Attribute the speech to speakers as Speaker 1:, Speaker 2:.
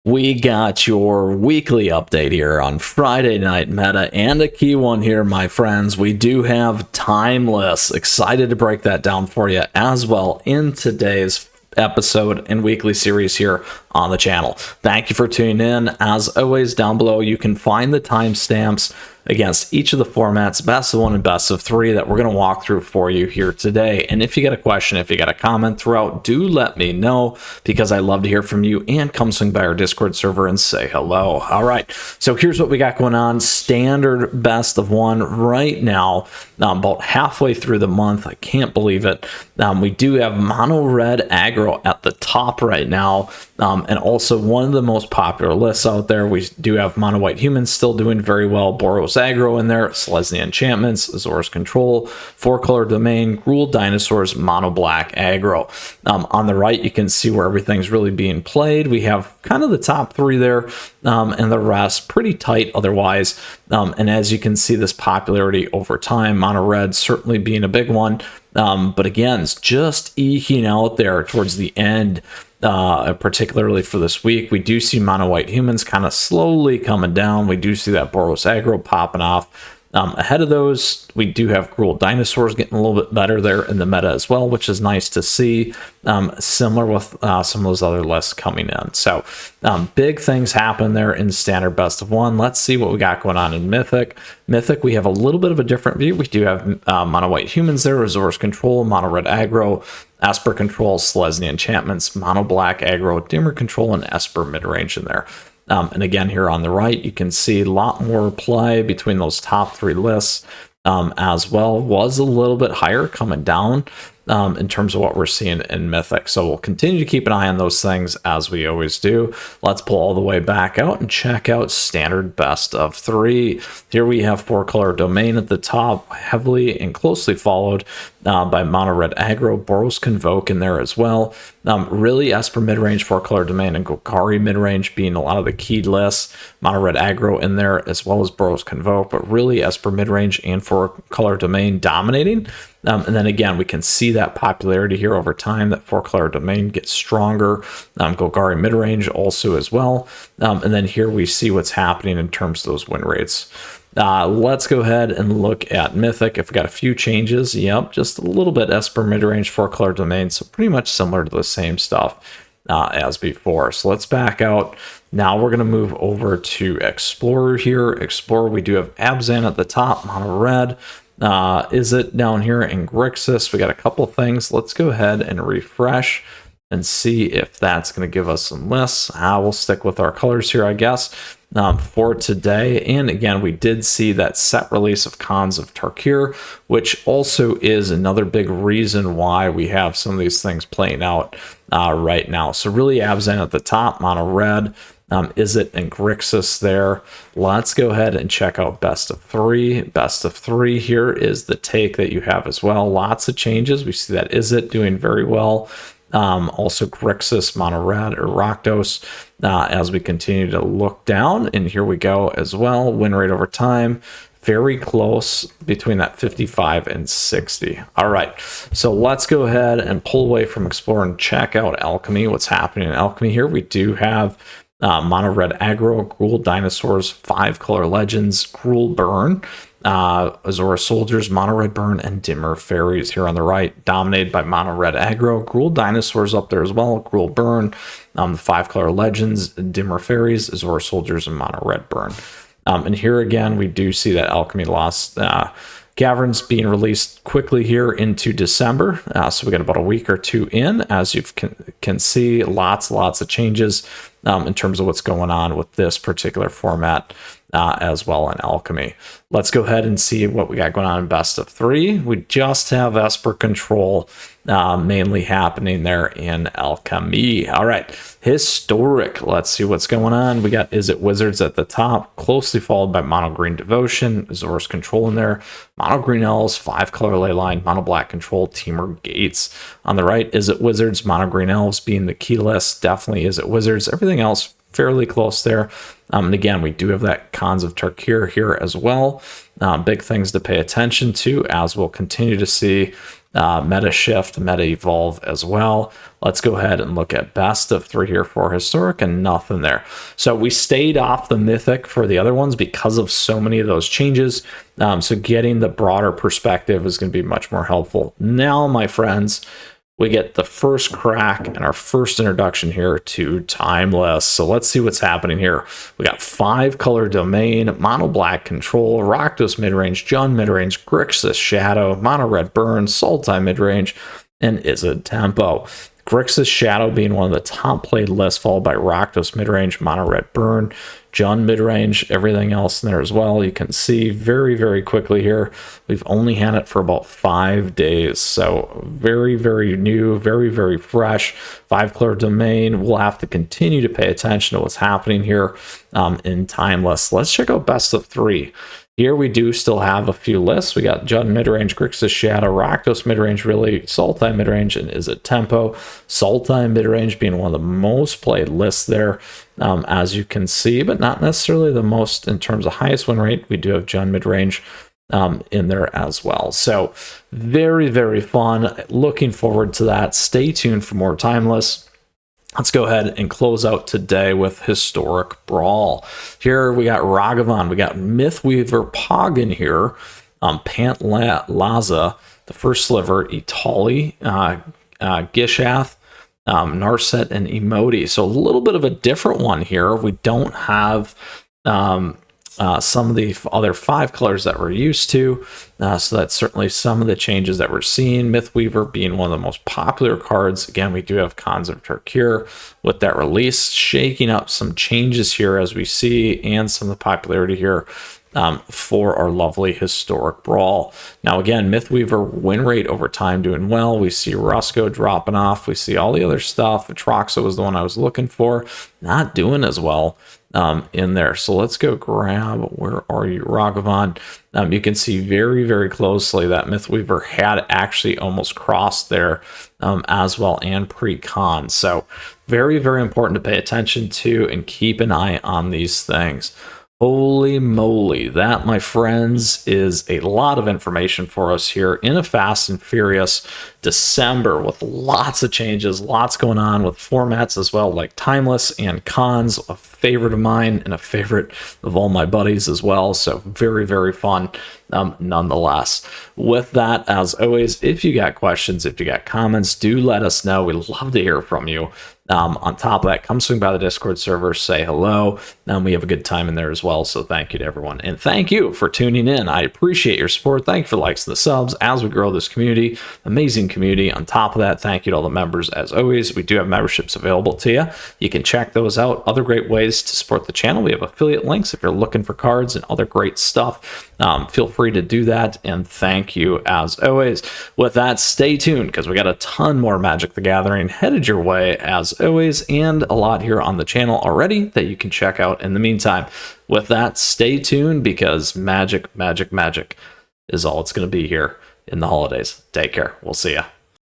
Speaker 1: We got your weekly update here on Friday Night Meta, and a key one here, my friends. We do have Timeless. Excited to break that down for you as well in today's episode and weekly series here on the channel. Thank you for tuning in. As always, down below you can find the timestamps against each of the formats, best of one and best of three, that we're going to walk through for you here today. And if you got a question, if you got a comment throughout, do let me know, because I love to hear from you. And come swing by our Discord server and say hello. All right, so here's what we got going on. Standard best of one right now, about halfway through the month. I can't believe it. We do have mono red aggro at the top right now, and also one of the most popular lists out there. We do have mono white humans still doing very well, Boros aggro in there, Selesnya enchantments, Azor's control, 4-color domain, Gruul dinosaurs, mono black aggro. On the right you can see where everything's really being played. We have kind of the top three there, and the rest pretty tight otherwise. And as you can see, this popularity over time, mono red certainly being a big one, but again, it's just eking out there towards the end. Particularly for this week, we do see mono white humans kind of slowly coming down. We do see that Boros aggro popping off. Ahead of those, we do have Gruul dinosaurs getting a little bit better there in the meta as well, which is nice to see. Similar with some of those other lists coming in. So big things happen there in standard best of one. Let's see what we got going on in Mythic. Mythic, we have a little bit of a different view. We do have mono white humans there, Azor's control, mono red aggro, Esper control, Selesnya enchantments, mono black aggro, dimmer control, and Esper mid-range in there. And again, here on the right, you can see a lot more play between those top three lists as well. Was a little bit higher coming down in terms of what we're seeing in Mythic. So we'll continue to keep an eye on those things as we always do. Let's pull all the way back out and check out standard best of three. Here we have 4-color domain at the top, heavily and closely followed by mono red aggro, Boros convoke in there as well. Really Esper mid-range, 4-color domain, and Golgari mid-range being a lot of the key lists. Mono red aggro in there as well as Boros convoke, but really Esper mid-range and 4-color domain dominating. And then again, we can see that popularity here over time, that 4-color domain gets stronger. Golgari mid-range also as well. And then here we see what's happening in terms of those win rates. Let's go ahead and look at Mythic. If we got a few changes, yep, just a little bit Esper mid-range, 4-color domain, so pretty much similar to the same stuff as before. So let's back out. Now we're going to move over to Explorer here. Explorer, we do have Abzan at the top, mono red. Is it down here in Grixis? We got a couple things. Let's go ahead and refresh and see if that's going to give us some lists. We'll stick with our colors here, I guess, for today. And again, we did see that set release of Khans of Tarkir, which also is another big reason why we have some of these things playing out right now. So really Abzan at the top, mono red. Is it in Grixis there? Let's go ahead and check out best of three. Best of three here is the take that you have as well. Lots of changes. We see that Is It doing very well. Also Grixis, mono red, or Rakdos as we continue to look down. And here we go as well. Win rate over time, very close between that 55 and 60. All right, so let's go ahead and pull away from Explorer and check out Alchemy. What's happening in Alchemy here? We do have mono red aggro, Gruul dinosaurs, 5-color legends, Gruul burn, Azora soldiers, mono red burn, and dimmer fairies here on the right, dominated by mono red aggro. Gruul dinosaurs up there as well, Gruul burn, the 5-color legends, dimmer fairies, Azora soldiers, and mono red burn. And here again, we do see that Alchemy Lost Caverns being released quickly here into December. So we got about a week or two in. As you can see, lots of changes in terms of what's going on with this particular format as well in Alchemy. Let's go ahead and see what we got going on in best of three. We just have Esper control mainly happening there in Alchemy. All right, historic. Let's see what's going on. We got Is It Wizards at the top, closely followed by mono green devotion, Azor's control in there, mono green elves, 5-color leyline, mono black control, Temur Gates. On the right, Is It Wizards, mono green elves being the key list. Definitely Is It Wizards. Everything else fairly close there. And again, we do have that Khans of Tarkir here as well. Big things to pay attention to, as we'll continue to see meta shift, meta evolve as well. Let's go ahead and look at best of 3 here for historic, and nothing there. So we stayed off the mythic for the other ones because of so many of those changes. So getting the broader perspective is going to be much more helpful. Now, my friends, we get the first crack and our first introduction here to Timeless. So let's see what's happening here. We got 5-color domain, mono black control, Rakdos midrange, Jund midrange, Grixis Shadow, mono red burn, Sultai midrange, and Izzet tempo. Grixis Shadow being one of the top played lists, followed by Rakdos midrange, mono red burn, Jund midrange, everything else in there as well. You can see very, very quickly here, we've only had it for about 5 days. So very, very new, very, very fresh. 5-color domain. We'll have to continue to pay attention to what's happening here in Timeless. Let's check out best of 3. Here we do still have a few lists. We got Jund midrange, Grixis Shadow, Rakdos midrange, really, Sultai midrange, and Izzet tempo. Sultai midrange being one of the most played lists there, as you can see, but not necessarily the most in terms of highest win rate. We do have Jund midrange in there as well. So very, very fun. Looking forward to that. Stay tuned for more Timeless. Let's go ahead and close out today with Historic Brawl. Here we got Ragavan, we got Mythweaver Poggin here, Pant Laza, the First Sliver, Itali, Gishath, Narset, and Emoti. So a little bit of a different one here. We don't have some of the other 5 colors that we're used to. So that's certainly some of the changes that we're seeing. Mythweaver being one of the most popular cards. Again, we do have Khans of Tarkir with that release, shaking up some changes here as we see, and some of the popularity here for our lovely Historic Brawl. Now, again, Mythweaver win rate over time doing well. We see Rusko dropping off. We see all the other stuff. Atraxa was the one I was looking for. Not doing as well in there. So let's go grab, where are you, Ragavan? You can see very, very closely that Mythweaver had actually almost crossed there as well, and pre-con. So very, very important to pay attention to and keep an eye on these things. Holy moly, that, my friends, is a lot of information for us here in a fast and furious December with lots of changes, lots going on with formats as well, like Timeless and Cons, a favorite of mine and a favorite of all my buddies as well. So very, very fun nonetheless. With that, as always, if you got questions, if you got comments, do let us know. We'd love to hear from you. On top of that, come swing by the Discord server, say hello, and we have a good time in there as well. So thank you to everyone, and thank you for tuning in. I appreciate your support. Thank you for the likes and the subs as we grow this community. Amazing community. On top of that, thank you to all the members. As always, we do have memberships available to you. You can check those out. Other great ways to support the channel, we have affiliate links if you're looking for cards and other great stuff. Feel free to do that, and thank you as always. With that, stay tuned because we got a ton more Magic the Gathering headed your way as always, and a lot here on the channel already that you can check out in the meantime. With that, stay tuned because magic, magic, magic is all it's going to be here in the holidays. Take care. We'll see ya.